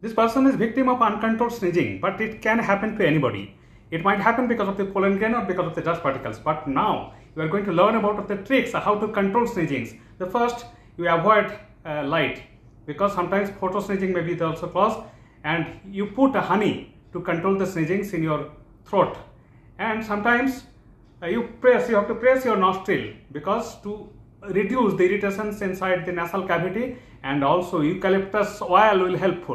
This person is victim of uncontrolled sneezing, but it can happen to anybody. It might happen because of the pollen grain or because of the dust particles. But now you are going to learn about the tricks how to control sneezings. The first, you avoid light, because sometimes photo sneezing may be also cause, and you put a honey to control the sneezings in your throat. And sometimes you have to press your nostril, because to reduce the irritations inside the nasal cavity, and also eucalyptus oil will helpful.